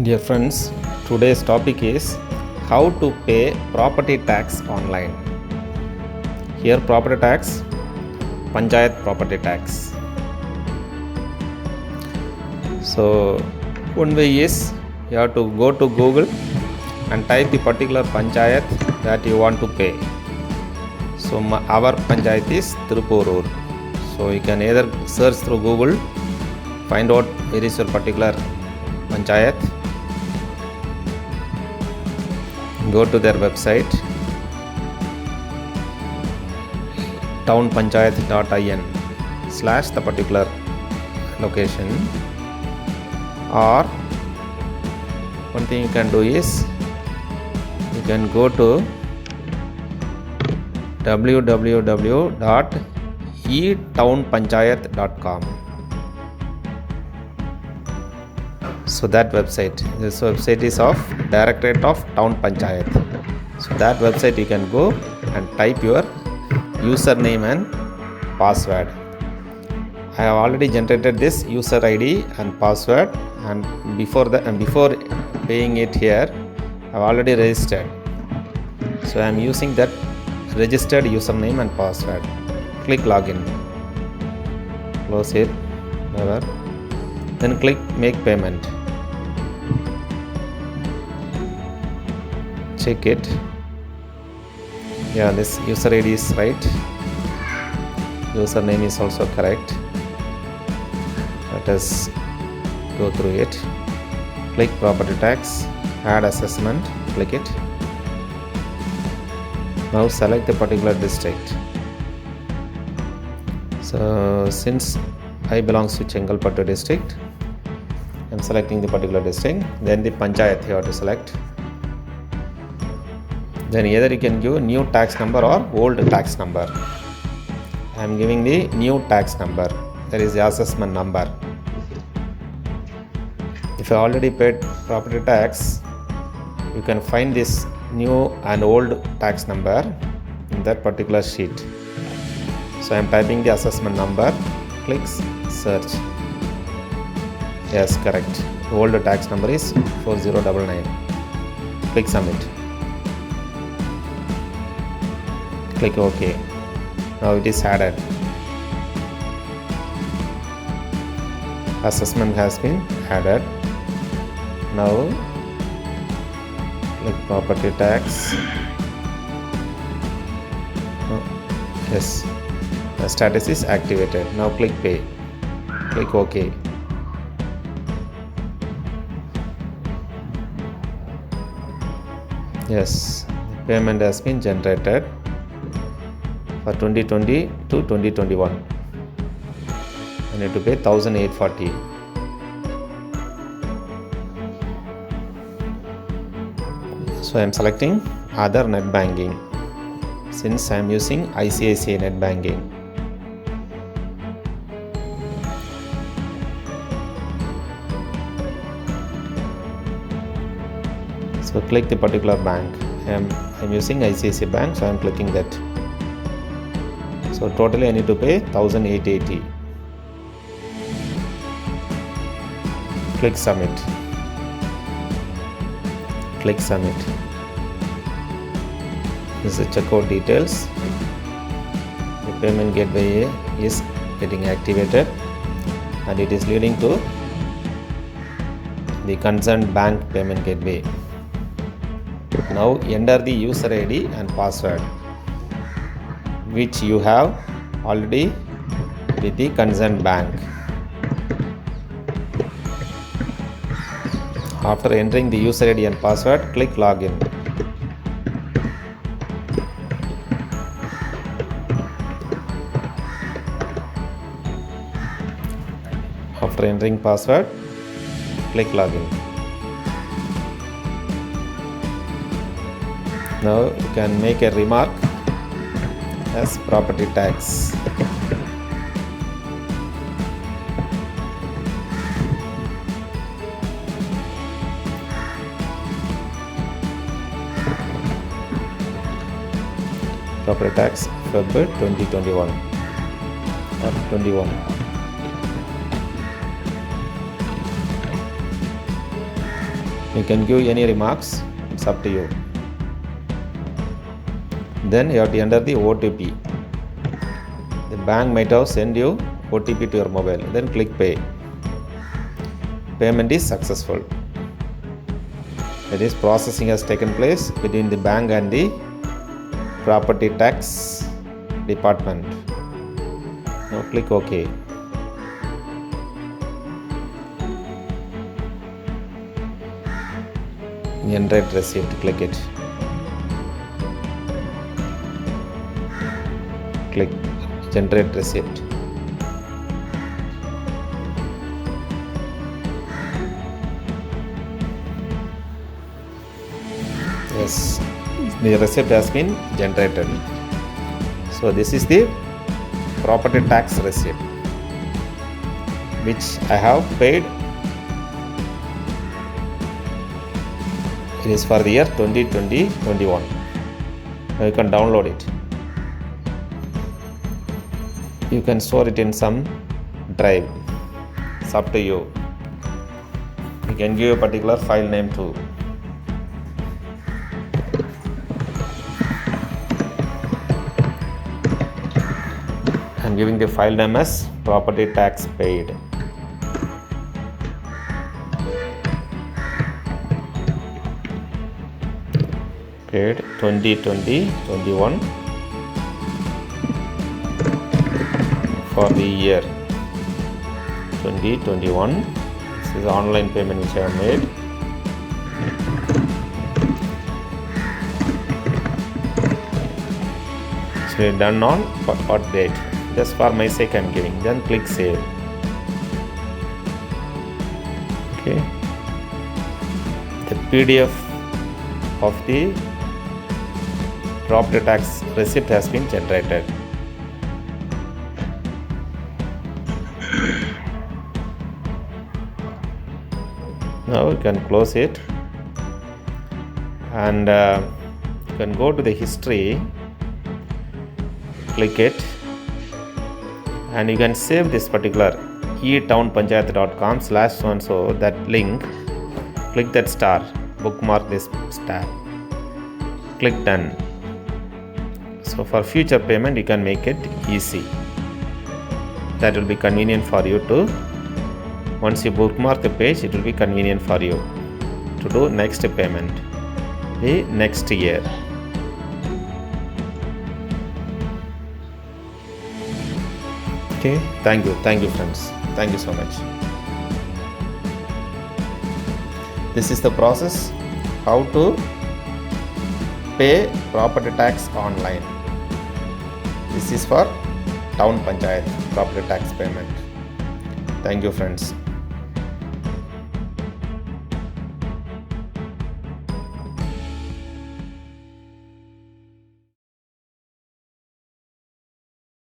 Dear friends, today's topic is how to pay property tax online. Here property tax, Panchayat property tax. So one way is you have to go to Google and type the particular Panchayat that you want to pay. So our Panchayat is Tirupurur. So you can either search through Google, find out where is your particular Panchayat, go to their website townpanchayat.in / the particular location, or one thing you can do is you can go to www.etownpanchayat.com. So that website, this website is of Directorate of Town Panchayat. So that website you can go and type your username and password. I have already generated this user ID and password, and before paying it here I have already registered. So I am using that registered username and password. Click login, close it, never. Then click make payment. Check it. Yeah, this user ID is right, username is also correct. Let us go through it. Click property tax, add assessment, click it. Now select the particular district. So since I belongs to Chengalpattu district, I am selecting the particular district. Then the Panchayat you have to select. Then either you can give new tax number or old tax number. I am giving the new tax number, that is the assessment number. If you already paid property tax, you can find this new and old tax number in that particular sheet. So I am typing the assessment number, click search. Yes, correct. The old tax number is 4099. Click submit. Click OK. Now it is added. Assessment has been added. Now click property tax. Yes, the status is activated. Now click pay. Click OK. Yes, payment has been generated for 2020 to 2021. I need to pay 1840. So I am selecting other net banking since I am using ICICI net banking. So click the particular bank. I am using ICICI bank, so I am clicking that. So totally I need to pay 1880. Click submit. Click submit. This is the checkout details. The payment gateway is getting activated and it is leading to the concerned bank payment gateway. Now enter the user ID and password which you have already with the concerned bank. After entering the user ID and password, click login. After entering password, click login. Now you can make a remark as property tax. Property tax February 2021 or 21. You can give any remarks, it's up to you. Then you have to enter the OTP. The bank might have sent you OTP to your mobile. Then click pay. Payment is successful. That is, processing has taken place between the bank and the property tax department. Now click OK. Generate receipt, click it. Click generate receipt. Yes, the receipt has been generated. So this is the property tax receipt which I have paid. It is for the year 2020-21. Now you can download it. You can store it in some drive. It's up to you. You can give a particular file name too. I'm giving the file name as property tax paid. Paid 2020-21 for the year 2021. This is online payment which I have made. So done on what date? Just for my sake I am giving. Then click save. Okay. The PDF of the property tax receipt has been generated. Now you can close it and you can go to the history, click it, and you can save this particular etownpanchayat.com/so-and-so, that link. Click that star, bookmark this star, click done. So for future payment you can make it easy. That will be convenient for you to, once you bookmark the page, it will be convenient for you to do next payment the next year. Okay, thank you friends, thank you so much. This is the process how to pay property tax online. This is for town panchayat property tax payment. Thank you friends.